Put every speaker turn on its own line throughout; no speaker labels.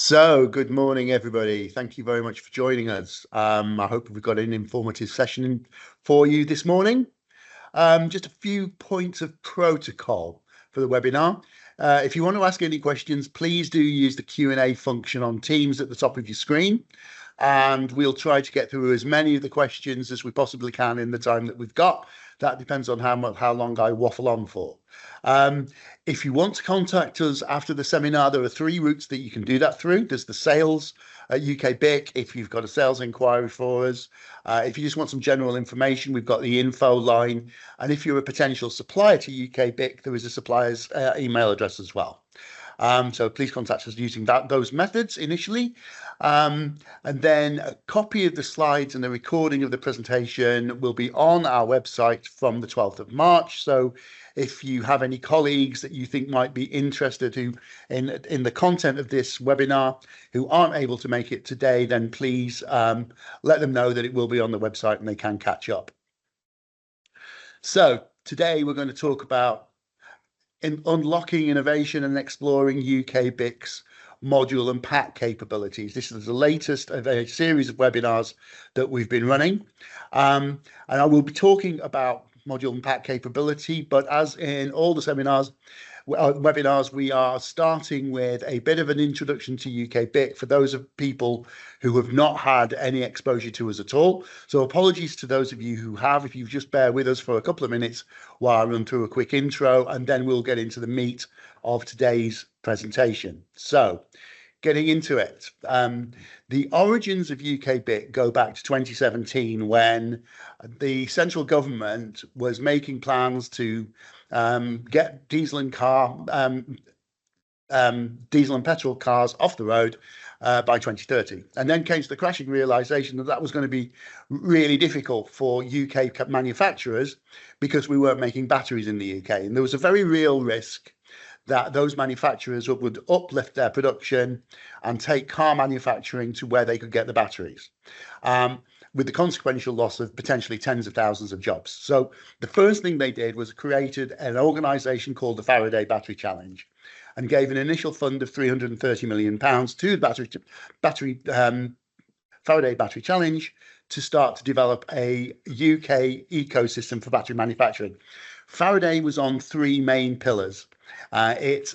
So, good morning, everybody. Thank you very much for joining us. I hope we've got an informative session for you this morning. Just a few points of protocol for the webinar. If you want to ask any questions, please do use the Q&A function on Teams at the top of your screen, and we'll try to get through as many of the questions as we possibly can in the time that we've got. That depends on how long I waffle on for. If you want to contact us after the seminar, there are three routes that you can do that through. There's the sales at UKBIC if you've got a sales inquiry for us. If you just want some general information, we've got the info line. And if you're a potential supplier to UKBIC, there is a supplier's email address as well. So please contact us using those methods initially. And then a copy of the slides and the recording of the presentation will be on our website from the 12th of March. So if you have any colleagues that you think might be interested in the content of this webinar who aren't able to make it today, then please let them know that it will be on the website and they can catch up. So today we're going to talk about unlocking innovation and exploring UKBIC's module and pack capabilities. This is the latest of a series of webinars that we've been running. And I will be talking about module and pack capability, but as in all the webinars, we are starting with a bit of an introduction to UKBIC for those of people who have not had any exposure to us at all. So apologies to those of you who have. If you just bear with us for a couple of minutes while I run through a quick intro, and then we'll get into the meat of today's presentation. So getting into it, the origins of UKBIC go back to 2017 when the central government was making plans to get diesel and petrol cars off the road by 2030, and then came to the crashing realization that that was going to be really difficult for UK manufacturers because we weren't making batteries in the UK, and there was a very real risk that those manufacturers would uplift their production and take car manufacturing to where they could get the batteries, with the consequential loss of potentially tens of thousands of jobs. So the first thing they did was created an organization called the Faraday Battery Challenge and gave an initial fund of £330 million to the Faraday Battery Challenge to start to develop a UK ecosystem for battery manufacturing. Faraday was on three main pillars. It's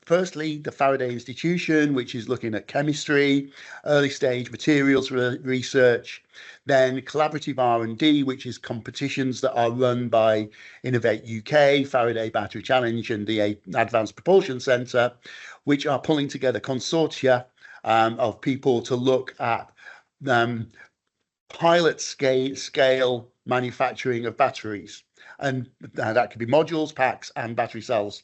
firstly the Faraday Institution, which is looking at chemistry, early stage materials research, then collaborative R&D, which is competitions that are run by Innovate UK, Faraday Battery Challenge, and the Advanced Propulsion Centre, which are pulling together consortia of people to look at pilot scale manufacturing of batteries. And that could be modules, packs, and battery cells.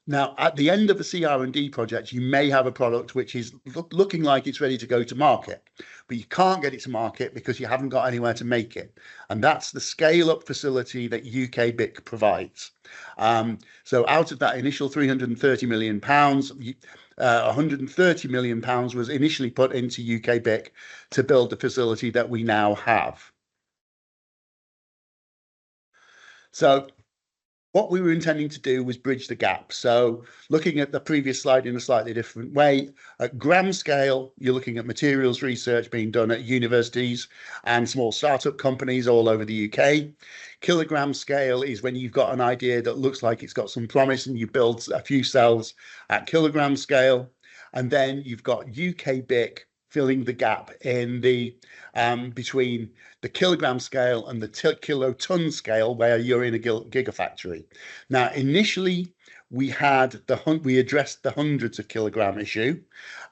Now, at the end of the CR&D project, you may have a product which is looking like it's ready to go to market, but you can't get it to market because you haven't got anywhere to make it. And that's the scale-up facility that UKBIC provides. So out of that initial £330 million, £130 million was initially put into UKBIC to build the facility that we now have. So what we were intending to do was bridge the gap. So looking at the previous slide in a slightly different way, at gram scale, you're looking at materials research being done at universities and small startup companies all over the UK. Kilogram scale is when you've got an idea that looks like it's got some promise and you build a few cells at kilogram scale. And then you've got UKBIC filling the gap in the between the kilogram scale and the kiloton scale, where you're in a gigafactory. Now, initially, we addressed the hundreds of kilogram issue,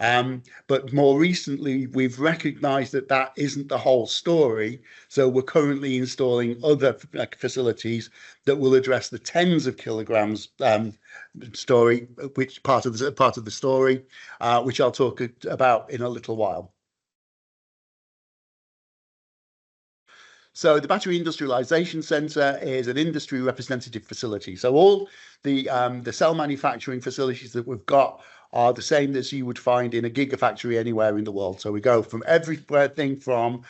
but more recently, we've recognised that that isn't the whole story. So we're currently installing other facilities that will address the tens of kilograms story, which part of the story, which I'll talk about in a little while. So the Battery Industrialization Centre is an industry representative facility. So all the cell manufacturing facilities that we've got are the same as you would find in a gigafactory anywhere in the world. So we go from everything from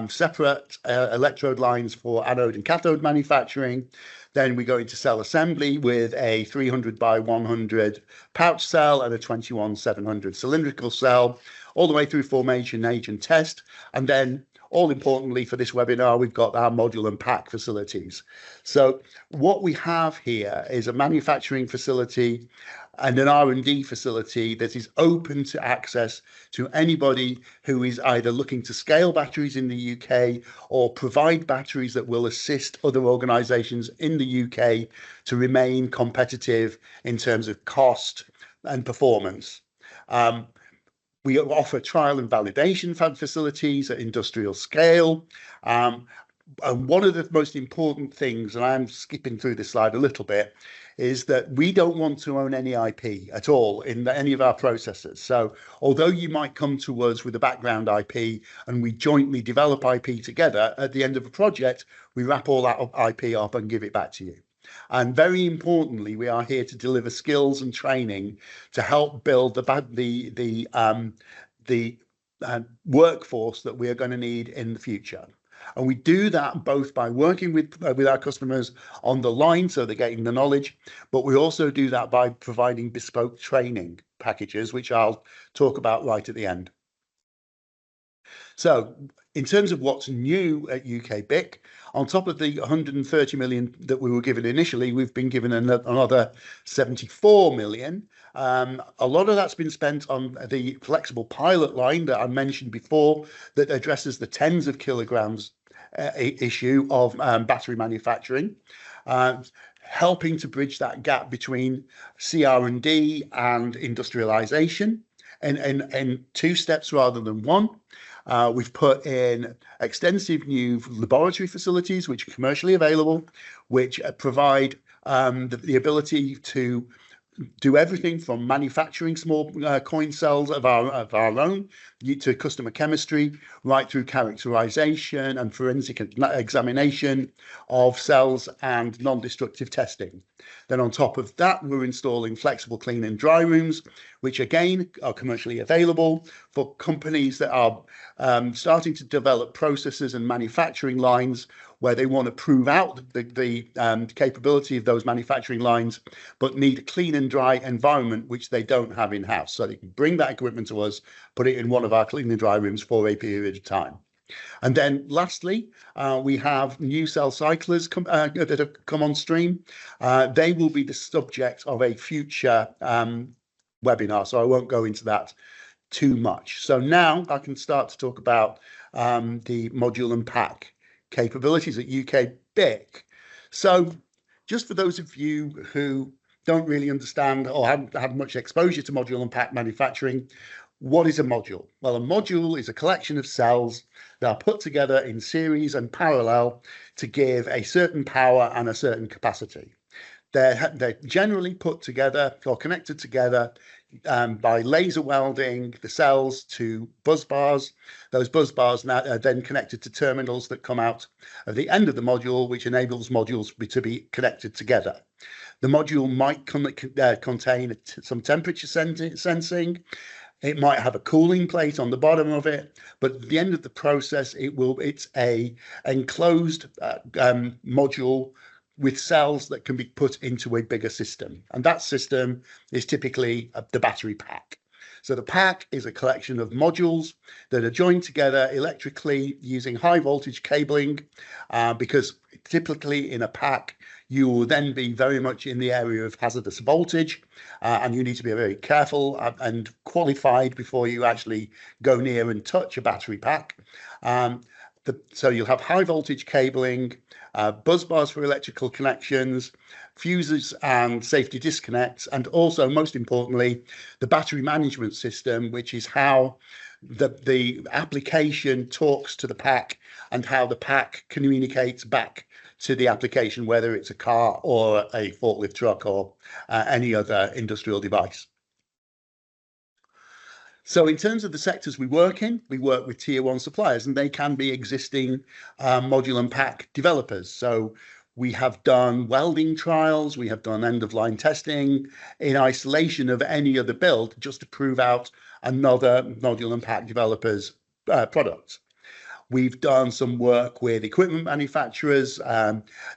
separate electrode lines for anode and cathode manufacturing Then we go into cell assembly with a 300 by 100 pouch cell and a 21-700 cylindrical cell, all the way through formation, age, and test. And then, all importantly for this webinar, we've got our module and pack facilities. So what we have here is a manufacturing facility and an R&D facility that is open to access to anybody who is either looking to scale batteries in the UK or provide batteries that will assist other organisations in the UK to remain competitive in terms of cost and performance. We offer trial and validation facilities at industrial scale. And one of the most important things, and I'm skipping through this slide a little bit, is that we don't want to own any IP at all in any of our processes. So although you might come to us with a background IP and we jointly develop IP together, at the end of a project, we wrap all that IP up and give it back to you. And very importantly, we are here to deliver skills and training to help build the workforce that we are going to need in the future. And we do that both by working with our customers on the line, so they're getting the knowledge, but we also do that by providing bespoke training packages, which I'll talk about right at the end. So in terms of what's new at UKBIC, on top of the 130 million that we were given initially, we've been given another 74 million. A lot of that's been spent on the flexible pilot line that I mentioned before that addresses the tens of kilograms issue of battery manufacturing, helping to bridge that gap between CR&D and industrialization in two steps rather than one. We've put in extensive new laboratory facilities, which are commercially available, which provide the ability to do everything from manufacturing small coin cells of our own to customer chemistry, right through characterization and forensic examination of cells and non-destructive testing. Then on top of that, we're installing flexible clean and dry rooms, which again are commercially available for companies that are starting to develop processes and manufacturing lines where they want to prove out the capability of those manufacturing lines, but need a clean and dry environment, which they don't have in-house. So they can bring that equipment to us, put it in one of our clean and dry rooms for a period of time. And then lastly, we have new cell cyclers that have come on stream. They will be the subject of a future webinar, so I won't go into that too much. So now I can start to talk about the module and pack capabilities at UKBIC. So just for those of you who don't really understand or haven't had much exposure to module and pack manufacturing, what is a module? Well, a module is a collection of cells that are put together in series and parallel to give a certain power and a certain capacity. They're generally put together or connected together by laser welding the cells to buzz bars. Those buzz bars now are then connected to terminals that come out at the end of the module, which enables modules to be connected together. The module might contain some temperature sensing. It might have a cooling plate on the bottom of it, but at the end of the process, it's a enclosed module with cells that can be put into a bigger system. And that system is typically the battery pack. So the pack is a collection of modules that are joined together electrically using high voltage cabling, because typically in a pack, you will then be very much in the area of hazardous voltage, and you need to be very careful and qualified before you actually go near and touch a battery pack. So you'll have high voltage cabling, buzz bars for electrical connections, fuses and safety disconnects, and also, most importantly, the battery management system, which is how the application talks to the pack and how the pack communicates back to the application, whether it's a car or a forklift truck or any other industrial device. So in terms of the sectors we work in, we work with tier one suppliers, and they can be existing module and pack developers. So we have done welding trials, we have done end-of-line testing in isolation of any other build just to prove out another module and pack developer's product. We've done some work with equipment manufacturers.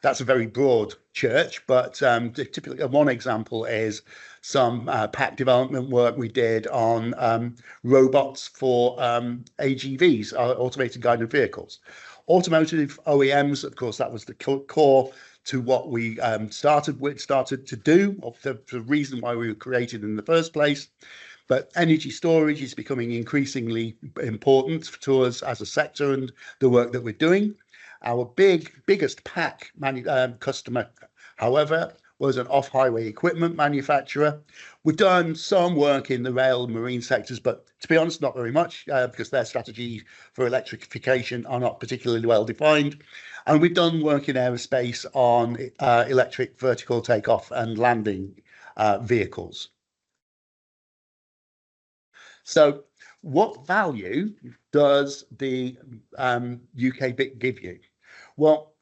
That's a very broad church, but typically one example is some pack development work we did on robots for AGVs, automated guided vehicles. Automotive OEMs, of course, that was the core to what we started to do, of the reason why we were created in the first place. But energy storage is becoming increasingly important to us as a sector and the work that we're doing. Our biggest pack customer, however, was an off-highway equipment manufacturer. We've done some work in the rail and marine sectors, but to be honest, not very much because their strategy for electrification are not particularly well defined. And we've done work in aerospace on electric vertical takeoff and landing vehicles. So what value does the UKBIC give you? Well,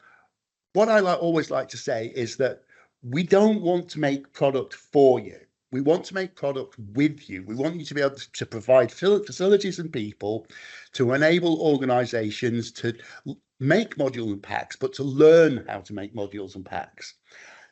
what I always like to say is that we don't want to make product for you. We want to make product with you. We want you to be able to provide facilities and people to enable organizations to make modules and packs, but to learn how to make modules and packs.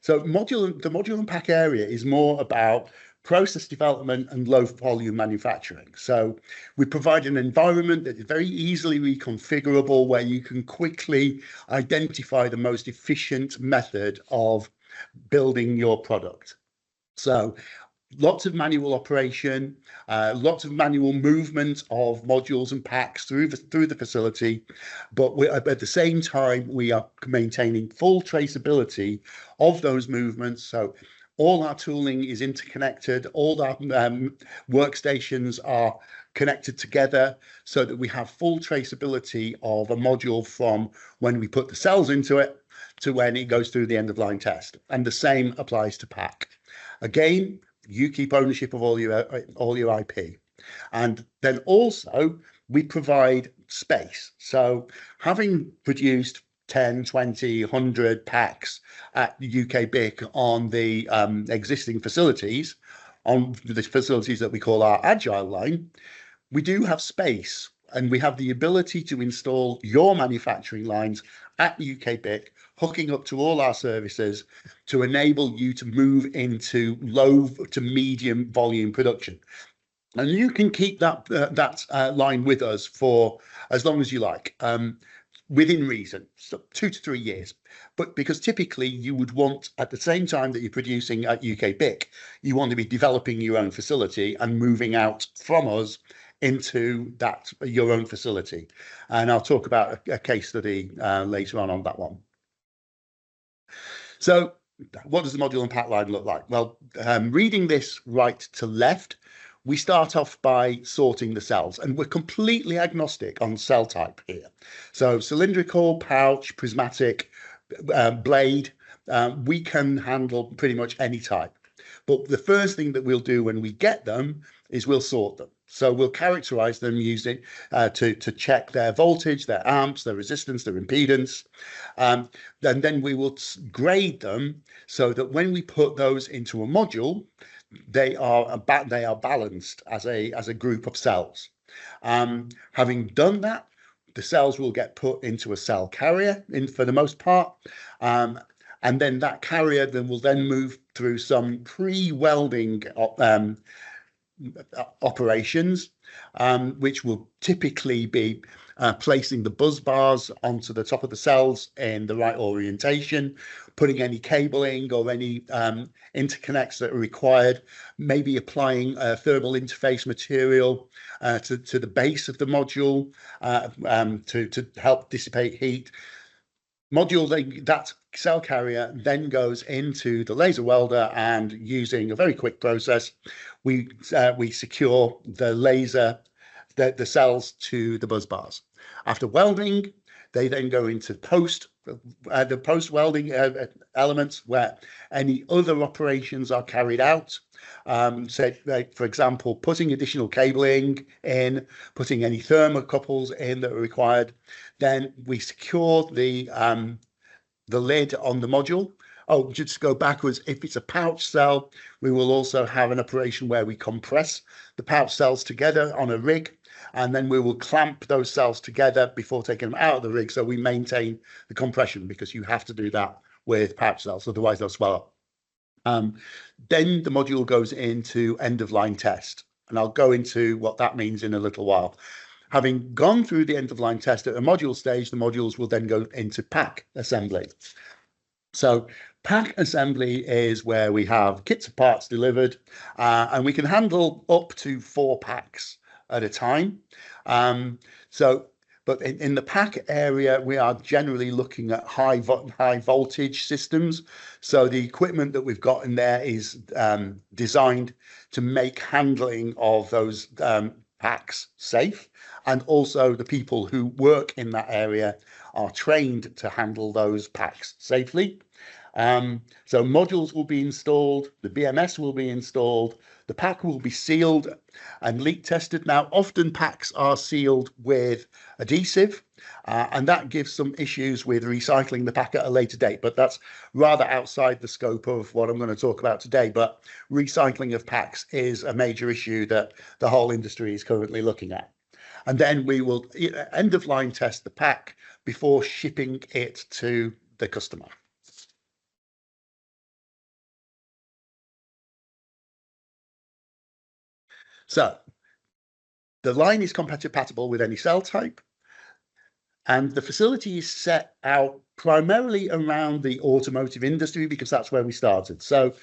So the module and pack area is more about process development and low volume manufacturing. So we provide an environment that is very easily reconfigurable, where you can quickly identify the most efficient method of building your product. So lots of manual operation, lots of manual movement of modules and packs through the facility, but at the same time we are maintaining full traceability of those movements. So all our tooling is interconnected, all our workstations are connected together so that we have full traceability of a module from when we put the cells into it to when it goes through the end of line test. And the same applies to pack. Again, you keep ownership of all your IP. And then also we provide space. So having produced 10, 20, 100 packs at the UKBIC on the existing facilities, on the facilities that we call our agile line, we do have space and we have the ability to install your manufacturing lines at the UKBIC, hooking up to all our services to enable you to move into low to medium volume production. And you can keep that line with us for as long as you like. Within reason, so 2 to 3 years. But because typically you would want, at the same time that you're producing at UKBIC, you want to be developing your own facility and moving out from us into your own facility. And I'll talk about a case study later on that one. So what does the module and pack line look like? Well, reading this right to left, we start off by sorting the cells, and we're completely agnostic on cell type here. So cylindrical, pouch, prismatic, blade, we can handle pretty much any type. But the first thing that we'll do when we get them is we'll sort them. So we'll characterize them using to check their voltage, their amps, their resistance, their impedance. And then we will grade them so that when we put those into a module, they are balanced as a group of cells. Having done that, the cells will get put into a cell carrier for the most part, and then that carrier will then move through some pre-welding operations, which will typically be placing the buzz bars onto the top of the cells in the right orientation, putting any cabling or any interconnects that are required, maybe applying thermal interface material to the base of the module to help dissipate heat. That cell carrier then goes into the laser welder, and using a very quick process, we secure the cells to the buzz bars. After welding, they then go into the post welding elements, where any other operations are carried out. So, for example, putting additional cabling in, putting any thermocouples in that are required. Then we secure the lid on the module Oh, just go backwards. If it's a pouch cell, we will also have an operation where we compress the pouch cells together on a rig, and then we will clamp those cells together before taking them out of the rig. So we maintain the compression, because you have to do that with pouch cells, otherwise they'll swell up. Then the module goes into end of line test, and I'll go into what that means in a little while. Having gone through the end of line test at a module stage, the modules will then go into pack assembly. So pack assembly is where we have kits of parts delivered, and we can handle up to 4 packs at a time. But in the pack area, we are generally looking at high voltage systems. So the equipment that we've got in there is designed to make handling of those packs safe, and also the people who work in that area are trained to handle those packs safely. So modules will be installed, the BMS will be installed, the pack will be sealed and leak tested. Now, often packs are sealed with adhesive, and that gives some issues with recycling the pack at a later date, but that's rather outside the scope of what I'm going to talk about today. But recycling of packs is a major issue that the whole industry is currently looking at. And then we will end of line test the pack before shipping it to the customer. So the line is compatible with any cell type, and the facility is set out primarily around the automotive industry, because that's where we started. So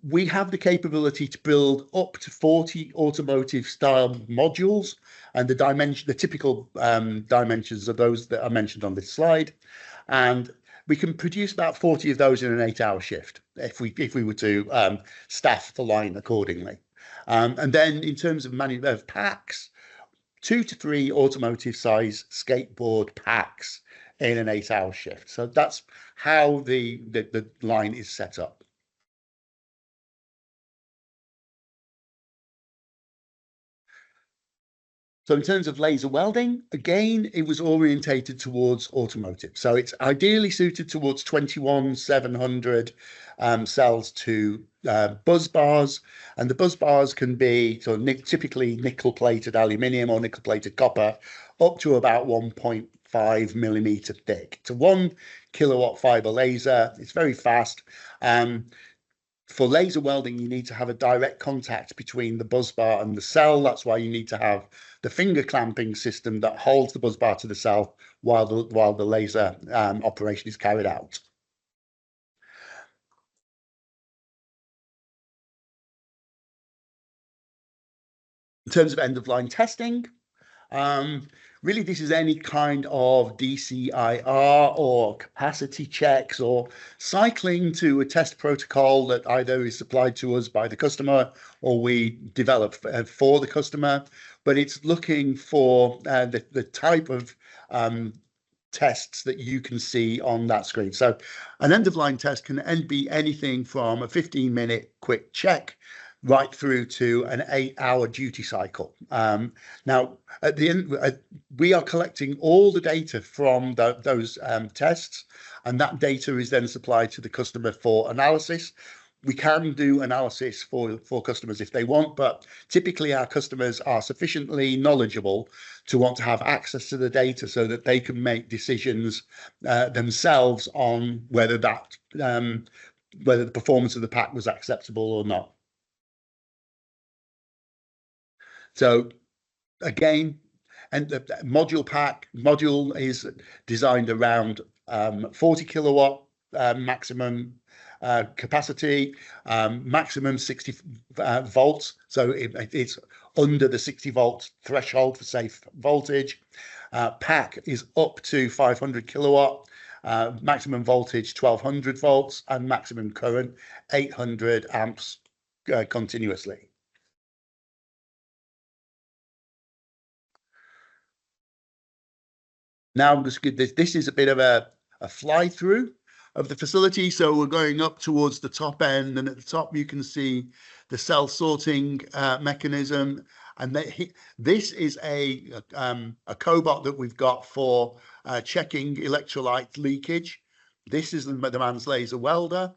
we have the capability to build up to 40 automotive style modules, and the typical dimensions of those that are mentioned on this slide. And we can produce about 40 of those in an 8-hour shift if we were to staff the line accordingly. And then in terms of packs, 2 to 3 automotive size skateboard packs in an 8-hour shift. So that's how the line is set up. So in terms of laser welding, again, it was orientated towards automotive. So it's ideally suited towards 21700 cells to buzz bars. And the buzz bars can be typically nickel-plated aluminium or nickel-plated copper, up to about 1.5 millimeter thick. It's a 1 kilowatt fiber laser. It's very fast. For laser welding, you need to have a direct contact between the buzz bar and the cell. That's why you need to have the finger clamping system that holds the buzz bar to the cell while the laser operation is carried out. In terms of end-of-line testing, really, this is any kind of DCIR or capacity checks or cycling to a test protocol that either is supplied to us by the customer or we develop for the customer. But it's looking for the type of tests that you can see on that screen. So an end-of-line test can be anything from a 15-minute quick check right through to an 8-hour duty cycle. Now, at the end, we are collecting all the data from those tests, and that data is then supplied to the customer for analysis. We can do analysis for customers if they want, but typically our customers are sufficiently knowledgeable to want to have access to the data so that they can make decisions themselves on whether the performance of the pack was acceptable or not. So again, and the module is designed around 40 kilowatt maximum capacity, maximum 60 volts. So it's under the 60 volt threshold for safe voltage. Pack is up to 500 kilowatt, maximum voltage 1200 volts, and maximum current 800 amps continuously. Now, this is a bit of a fly through of the facility. So we're going up towards the top end, and at the top you can see the cell sorting mechanism. And this is a cobot that we've got for checking electrolyte leakage. This is the man's laser welder,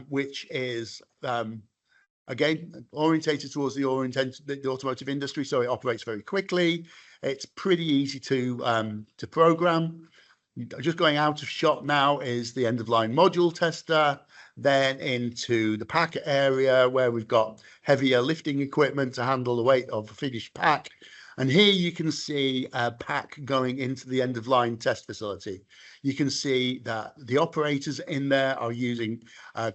which is again orientated towards the automotive industry, so it operates very quickly. It's pretty easy to program. Just going out of shot now is the end-of-line module tester, then into the pack area where we've got heavier lifting equipment to handle the weight of a finished pack. And here you can see a pack going into the end-of-line test facility. You can see that the operators in there are using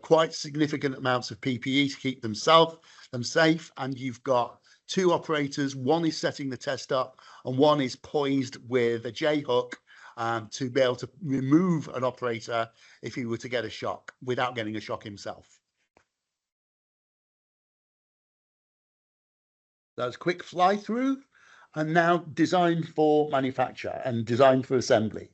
quite significant amounts of PPE to keep them safe. And you've got two operators. One is setting the test up and one is poised with a J-hook to be able to remove an operator if he were to get a shock without getting a shock himself. That's quick fly through, and now designed for manufacture and designed for assembly.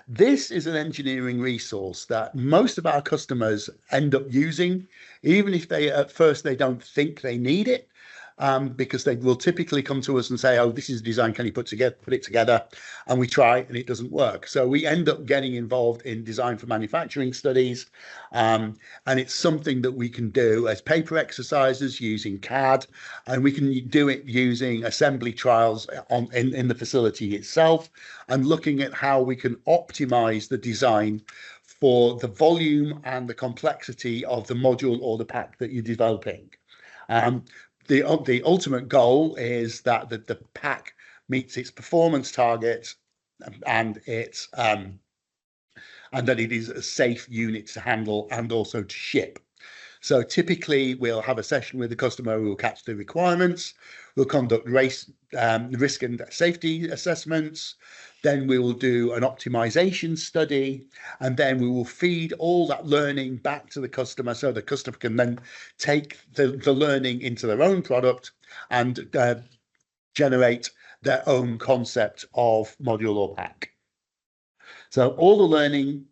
This is an engineering resource that most of our customers end up using, even if at first they don't think they need it. Because they will typically come to us and say, oh, this is a design, can you put it together? And we try and it doesn't work. So we end up getting involved in design for manufacturing studies. And it's something that we can do as paper exercises using CAD, and we can do it using assembly trials in the facility itself, and looking at how we can optimize the design for the volume and the complexity of the module or the pack that you're developing. The ultimate goal is that the pack meets its performance targets and that it is a safe unit to handle and also to ship. So typically we'll have a session with the customer who will catch the requirements. We'll conduct risk and safety assessments. Then we will do an optimization study, and then we will feed all that learning back to the customer so the customer can then take the learning into their own product and generate their own concept of module or pack. So all the learning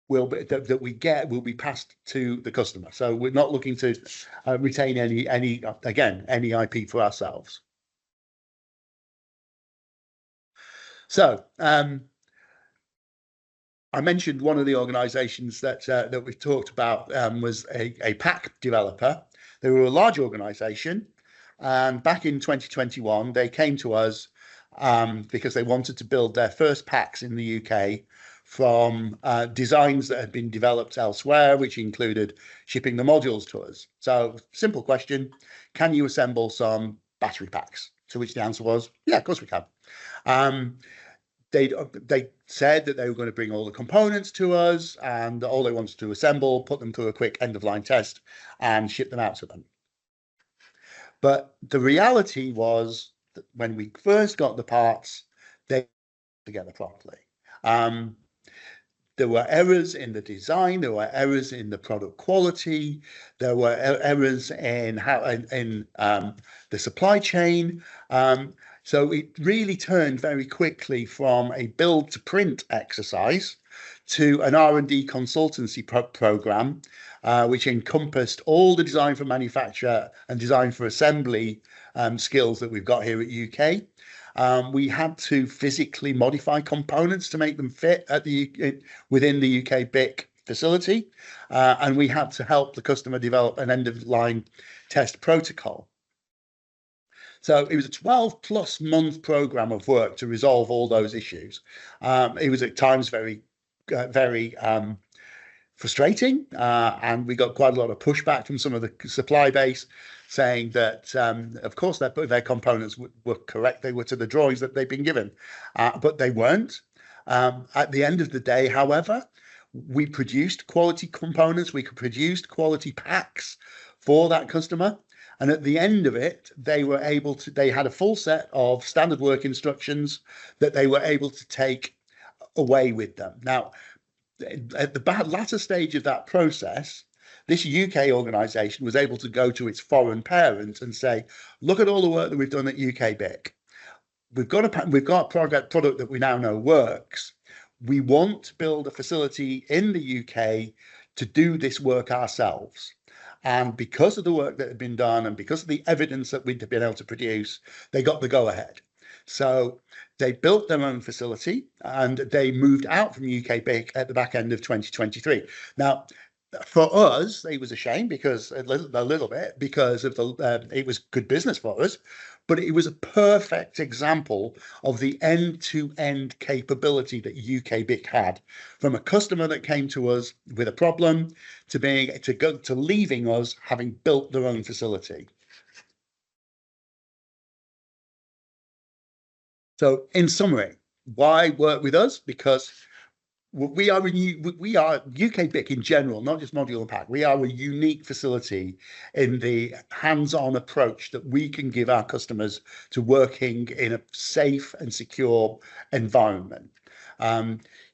that we get will be passed to the customer. So we're not looking to retain any IP for ourselves. So I mentioned one of the organizations that we've talked about was a pack developer. They were a large organization, and back in 2021, they came to us because they wanted to build their first packs in the UK from designs that had been developed elsewhere, which included shipping the modules to us. So simple question, can you assemble some battery packs? To which the answer was, yeah, of course we can. They said that they were going to bring all the components to us, and all they wanted to assemble, put them through a quick end-of-line test and ship them out to them. But the reality was that when we first got the parts, they didn't work together properly. There were errors in the design, there were errors in the product quality, there were errors in the supply chain. So it really turned very quickly from a build to print exercise to an R&D consultancy program, which encompassed all the design for manufacture and design for assembly skills that we've got here at UK. We had to physically modify components to make them fit within the UKBIC facility, and we had to help the customer develop an end-of-line test protocol. So it was a 12+ month program of work to resolve all those issues. It was at times very frustrating, and we got quite a lot of pushback from some of the supply base saying that, of course, their components were correct. They were to the drawings that they'd been given, but they weren't. At the end of the day, however, we produced quality components. We produced quality packs for that customer. And at the end of it, they had a full set of standard work instructions that they were able to take away with them. Now, at the latter stage of that process, this UK organisation was able to go to its foreign parent and say, look at all the work that we've done at UKBIC. We've got a product that we now know works. We want to build a facility in the UK to do this work ourselves. And because of the work that had been done and because of the evidence that we'd been able to produce, they got the go-ahead. So they built their own facility and they moved out from UKBIC at the back end of 2023. Now, for us, it was a shame because a little bit because of the it was good business for us, but it was a perfect example of the end-to-end capability that UKBIC had, from a customer that came to us with a problem to leaving us having built their own facility. So, in summary, why work with us? Because we are UKBIC in general, not just Module and Pack. We are a unique facility in the hands-on approach that we can give our customers to working in a safe and secure environment.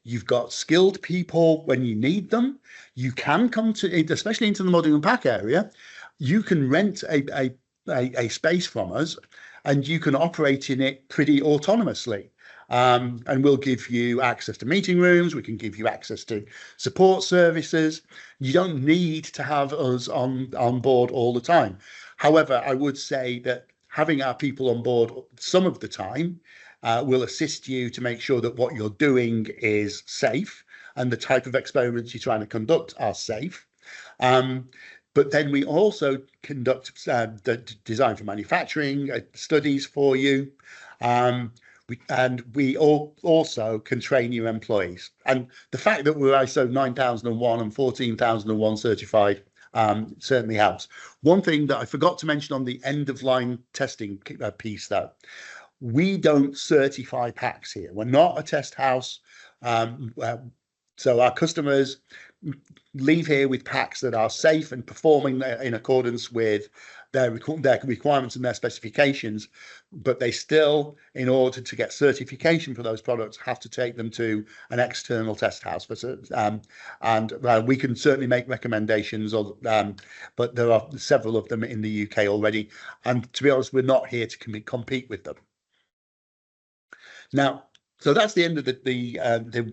You've got skilled people when you need them. You can come to, especially into the Module and Pack area, you can rent a space from us and you can operate in it pretty autonomously. And we'll give you access to meeting rooms. We can give you access to support services. You don't need to have us on board all the time. However, I would say that having our people on board some of the time will assist you to make sure that what you're doing is safe and the type of experiments you're trying to conduct are safe. But then we also conduct the design for manufacturing studies for you. We also can train your employees. And the fact that we're ISO 9001 and 14001 certified certainly helps. One thing that I forgot to mention on the end of line testing piece, though, we don't certify packs here. We're not a test house. So our customers leave here with packs that are safe and performing in accordance with their requirements and their specifications, but they still, in order to get certification for those products, have to take them to an external test house. And we can certainly make recommendations, but there are several of them in the UK already. And to be honest, we're not here to compete with them. Now, so that's the end of the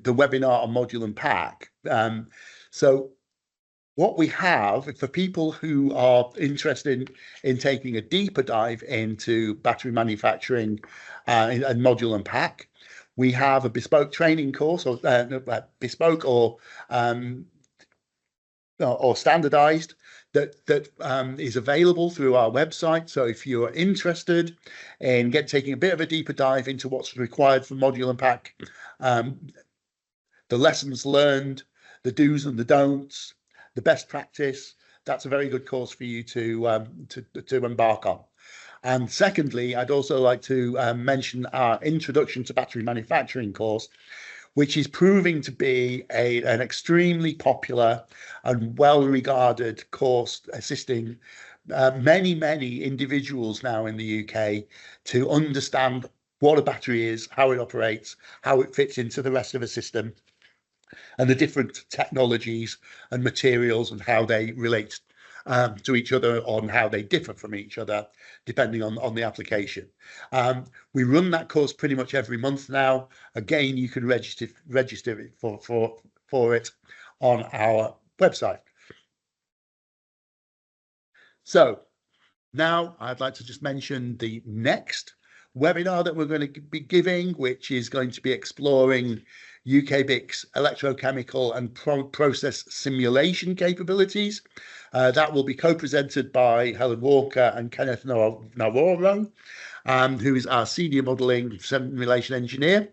webinar on Module and Pack. So what we have for people who are interested in taking a deeper dive into battery manufacturing and Module and Pack, we have a bespoke training course, or bespoke or standardized, that is available through our website. So if you're interested in taking a bit of a deeper dive into what's required for Module and Pack, the lessons learned, the do's and the don'ts, the best practice, that's a very good course for you to embark on. And secondly, I'd also like to mention our Introduction to Battery Manufacturing course, which is proving to be an extremely popular and well-regarded course, assisting many individuals now in the UK to understand what a battery is, how it operates, how it fits into the rest of a system, and the different technologies and materials and how they relate to each other, on how they differ from each other, depending on the application. We run that course pretty much every month now. Again, you can register for it on our website. So now I'd like to just mention the next webinar that we're going to be giving, which is going to be exploring UKBIC's electrochemical and process simulation capabilities. That will be co-presented by Helen Walker and Kenneth Navarro, who is our senior modelling simulation engineer.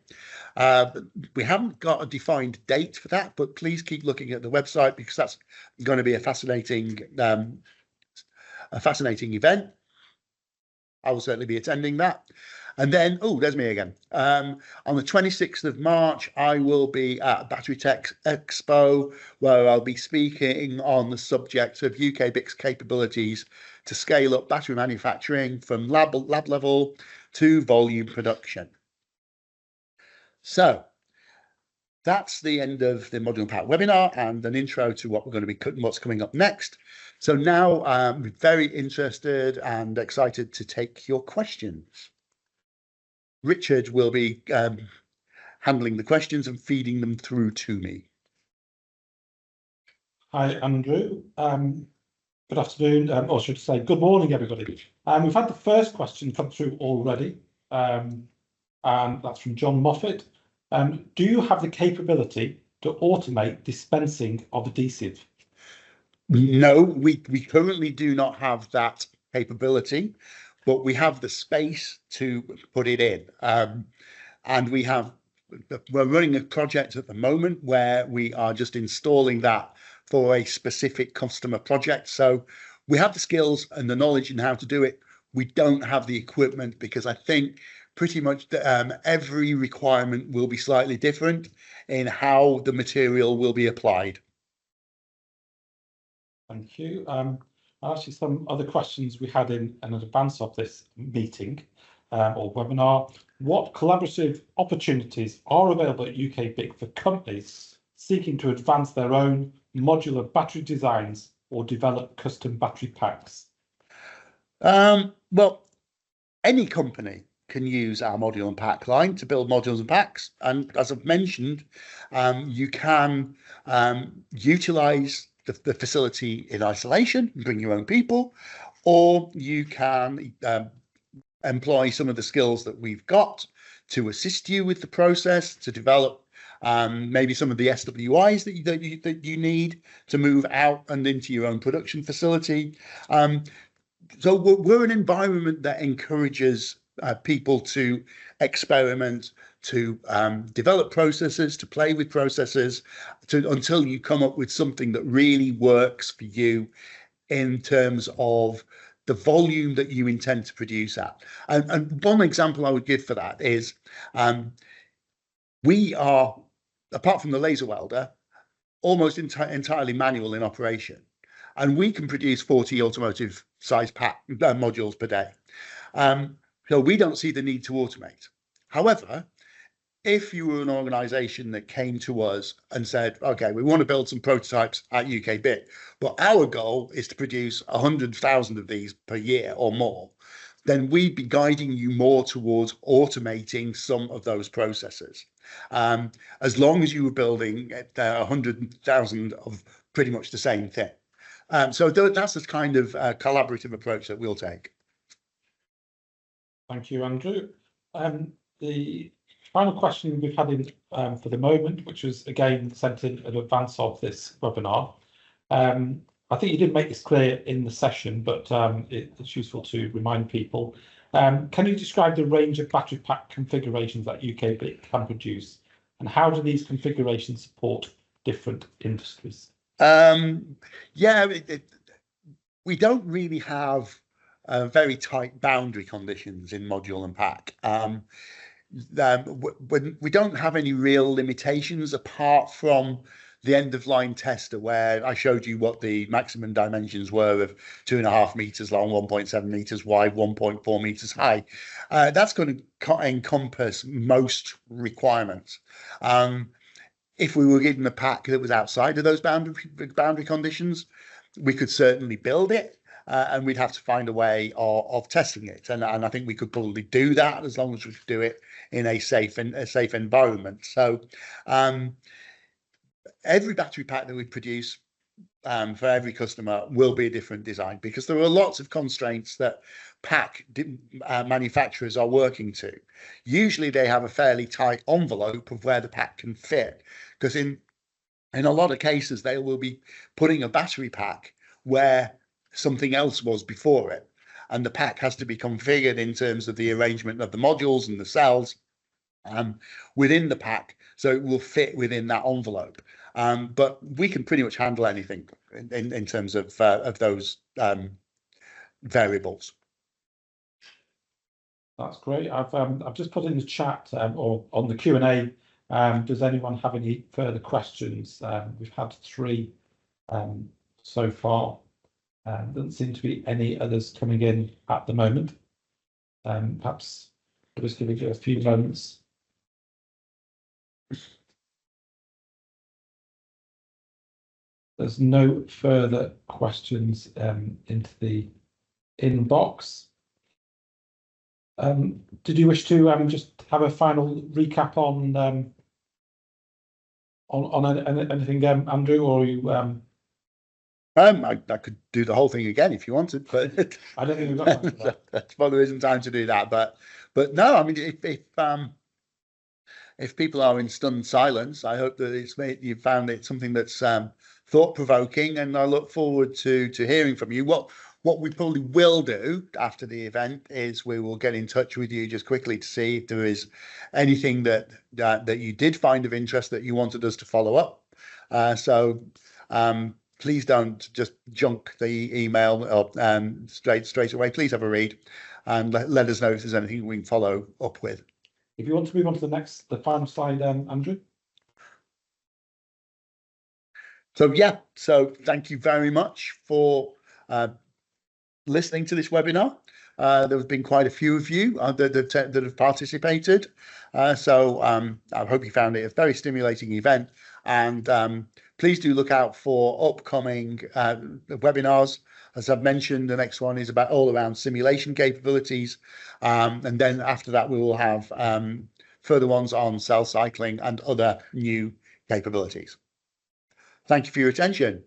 We haven't got a defined date for that, but please keep looking at the website, because that's going to be a fascinating event. I will certainly be attending that. And then, there's me again. On the 26th of March, I will be at Battery Tech Expo, where I'll be speaking on the subject of UKBIC's capabilities to scale up battery manufacturing from lab level to volume production. So that's the end of the Module and Pack webinar and an intro to what we're going to be cutting, what's coming up next. So now I'm very interested and excited to take your questions. Richard will be handling the questions and feeding them through to me.
Hi, Andrew. Good afternoon, or should I say good morning, everybody. We've had the first question come through already. and that's from John Moffat. Do you have the capability to automate dispensing of adhesive?
No, we currently do not have that capability, but we have the space to put it in. And we're running a project at the moment where we are just installing that for a specific customer project. So we have the skills and the knowledge in how to do it. We don't have the equipment because I think pretty much every requirement will be slightly different in how the material will be applied.
Thank you. Actually, some other questions we had in advance of this meeting or webinar. What collaborative opportunities are available at UKBIC for companies seeking to advance their own modular battery designs or develop custom battery packs?
Well, any company can use our module and pack line to build modules and packs. And as I've mentioned, you can utilize the facility in isolation, bring your own people, or you can employ some of the skills that we've got to assist you with the process, to develop maybe some of the SWIs that you need to move out and into your own production facility. So we're an environment that encourages people to experiment, to develop processes, to play with processes, until you come up with something that really works for you in terms of the volume that you intend to produce at. And one example I would give for that is we are, apart from the laser welder, almost entirely manual in operation. And we can produce 40 automotive size pack modules per day. So we don't see the need to automate. However, if you were an organization that came to us and said, okay, we want to build some prototypes at UKBIC, but our goal is to produce 100,000 of these per year or more, then we'd be guiding you more towards automating some of those processes. As long as you were building 100,000 of pretty much the same thing. So that's the kind of collaborative approach that we'll take.
Thank you, Andrew. The final question we've had in for the moment, which was again sent in advance of this webinar. I think you did make this clear in the session, but it's useful to remind people. Can you describe the range of battery pack configurations that UKBIC can produce, and how do these configurations support different industries?
Yeah, we don't really have very tight boundary conditions in module and pack. We don't have any real limitations apart from the end of line tester, where I showed you what the maximum dimensions were of 2.5 meters long, 1.7 meters wide, 1.4 meters high. That's going to encompass most requirements. If we were given a pack that was outside of those boundary conditions, we could certainly build it, and we'd have to find a way of testing it. And I think we could probably do that as long as we could do it in a safe environment. So every battery pack that we produce for every customer will be a different design, because there are lots of constraints that pack manufacturers are working to. Usually they have a fairly tight envelope of where the pack can fit, because in a lot of cases they will be putting a battery pack where something else was before it, and the pack has to be configured in terms of the arrangement of the modules and the cells within the pack, so it will fit within that envelope. But we can pretty much handle anything in terms of those variables.
That's great. I've just put in the chat or on the Q&A. Does anyone have any further questions? We've had 3 so far. Doesn't seem to be any others coming in at the moment. Perhaps I'll just give it a few moments. There's no further questions into the inbox. Did you wish to just have a final recap on anything, Andrew, or you?
I could do the whole thing again if you wanted, but
I don't think we've got time for that.
well, there isn't time to do that. But But no, I mean, if people are in stunned silence, I hope that you've found it something that's thought provoking, and I look forward to hearing from you. What we probably will do after the event is we will get in touch with you just quickly to see if there is anything that you did find of interest that you wanted us to follow up. So please don't just junk the email straight away. Please have a read and let us know if there's anything we can follow up with.
If you want to move on to the final slide, Andrew.
So thank you very much for listening to this webinar. There have been quite a few of you that have participated. So I hope you found it a very stimulating event, and please do look out for upcoming webinars. As I've mentioned, the next one is all around simulation capabilities. And then after that, we will have further ones on cell cycling and other new capabilities. Thank you for your attention.